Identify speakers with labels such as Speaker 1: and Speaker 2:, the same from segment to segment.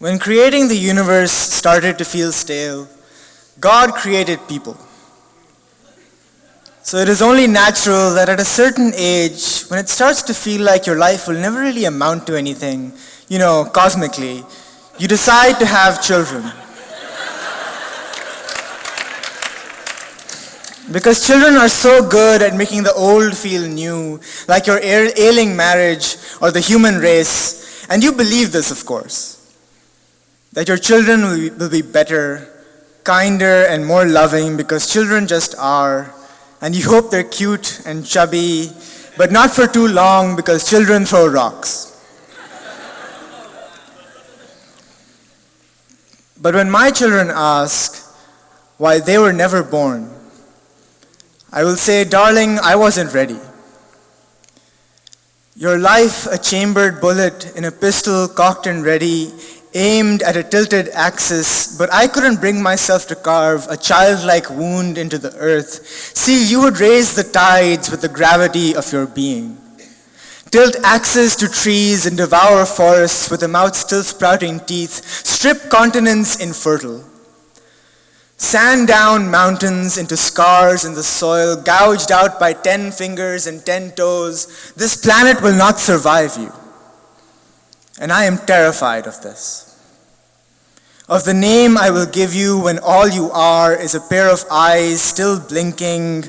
Speaker 1: When creating the universe started to feel stale, God created people. So it is only natural that at a certain age, when it starts to feel like your life will never really amount to anything, cosmically, you decide to have children. Because children are so good at making the old feel new, like your ailing marriage or the human race, and you believe this, of course, that your children will be better, kinder, and more loving because children just are, and you hope they're cute and chubby, but not for too long because children throw rocks. But when my children ask why they were never born, I will say, darling, I wasn't ready. Your life, a chambered bullet in a pistol cocked and ready, aimed at a tilted axis, but I couldn't bring myself to carve a childlike wound into the earth. See, you would raise the tides with the gravity of your being. Tilt axes to trees and devour forests with a mouth still sprouting teeth, strip continents infertile. Sand down mountains into scars in the soil, gouged out by 10 fingers and 10 toes. This planet will not survive you. And I am terrified of this. Of the name I will give you when all you are is a pair of eyes still blinking.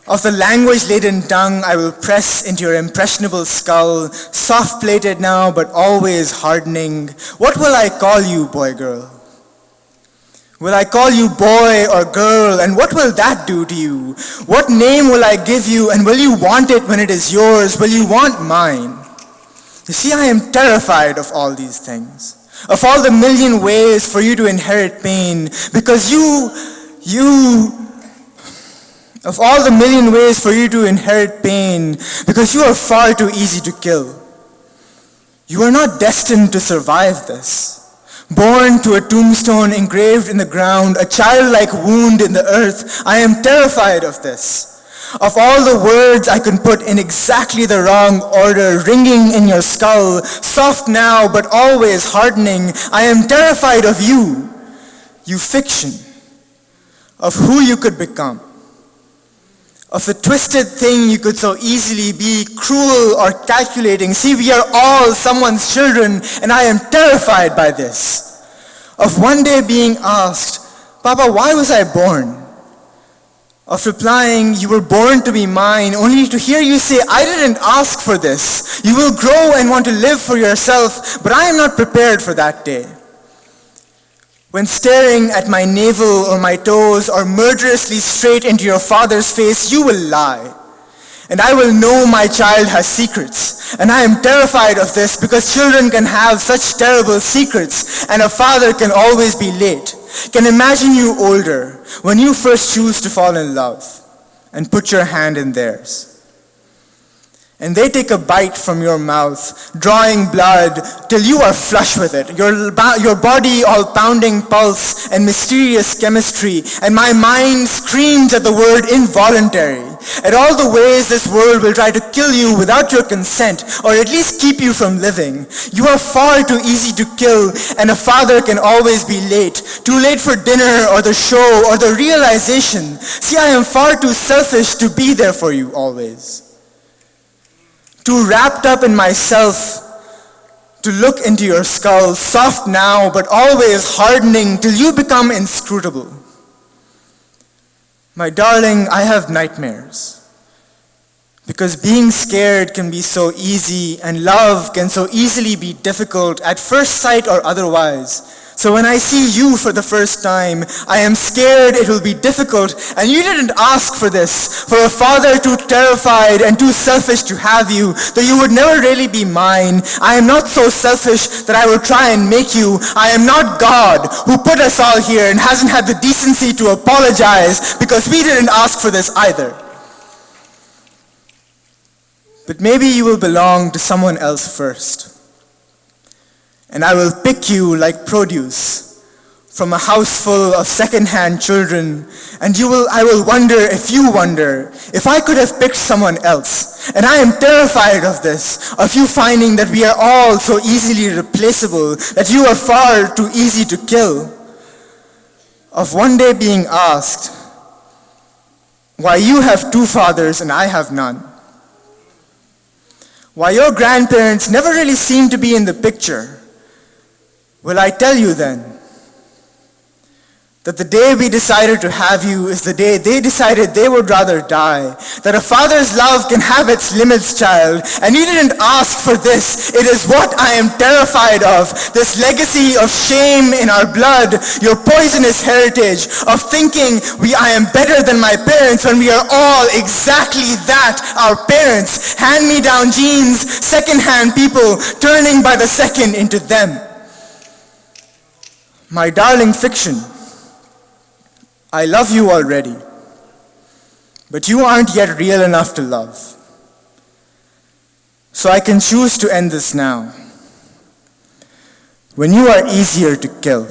Speaker 1: Of the language-laden tongue I will press into your impressionable skull, soft-plated now but always hardening. What will I call you, boy, girl? Will I call you boy or girl, and what will that do to you? What name will I give you, and will you want it when it is yours? Will you want mine? You see, I am terrified of all these things, of all the million ways for you to inherit pain, because of all the million ways for you to inherit pain, because you are far too easy to kill. You are not destined to survive this. Born to a tombstone engraved in the ground, a childlike wound in the earth, I am terrified of this. Of all the words I can put in exactly the wrong order, ringing in your skull, soft now but always hardening, I am terrified of you, you fiction, of who you could become, of the twisted thing you could so easily be, cruel or calculating. See, we are all someone's children, and I am terrified by this. Of one day being asked, Papa, why was I born? Of replying, you were born to be mine, only to hear you say, I didn't ask for this. You will grow and want to live for yourself, but I am not prepared for that day. When staring at my navel or my toes or murderously straight into your father's face, you will lie. And I will know my child has secrets. And I am terrified of this because children can have such terrible secrets, and a father can always be late. Can imagine you older, when you first choose to fall in love and put your hand in theirs. And they take a bite from your mouth, drawing blood till you are flush with it, your body all pounding pulse and mysterious chemistry, and my mind screams at the word involuntary, at all the ways this world will try to kill you without your consent, or at least keep you from living. You are far too easy to kill, and a father can always be late, too late for dinner or the show or the realization. See, I am far too selfish to be there for you always. Too wrapped up in myself to look into your skull, soft now but always hardening till you become inscrutable. My darling, I have nightmares. Because being scared can be so easy, and love can so easily be difficult at first sight or otherwise. So when I see you for the first time, I am scared it will be difficult, and you didn't ask for this, for a father too terrified and too selfish to have you, though you would never really be mine. I am not so selfish that I will try and make you. I am not God, who put us all here and hasn't had the decency to apologize because we didn't ask for this either. But maybe you will belong to someone else first. And I will pick you like produce from a house full of second-hand children, and I will wonder if you wonder if I could have picked someone else. And I am terrified of this, of you finding that we are all so easily replaceable, that you are far too easy to kill. Of one day being asked, why you have two fathers and I have none. Why your grandparents never really seem to be in the picture. Will I tell you then that the day we decided to have you is the day they decided they would rather die, that a father's love can have its limits, child, and you didn't ask for this. It is what I am terrified of, this legacy of shame in our blood, your poisonous heritage of thinking I am better than my parents when we are all exactly that, our parents, hand-me-down genes, second-hand people, turning by the second into them. My darling fiction, I love you already, but you aren't yet real enough to love. So I can choose to end this now, when you are easier to kill.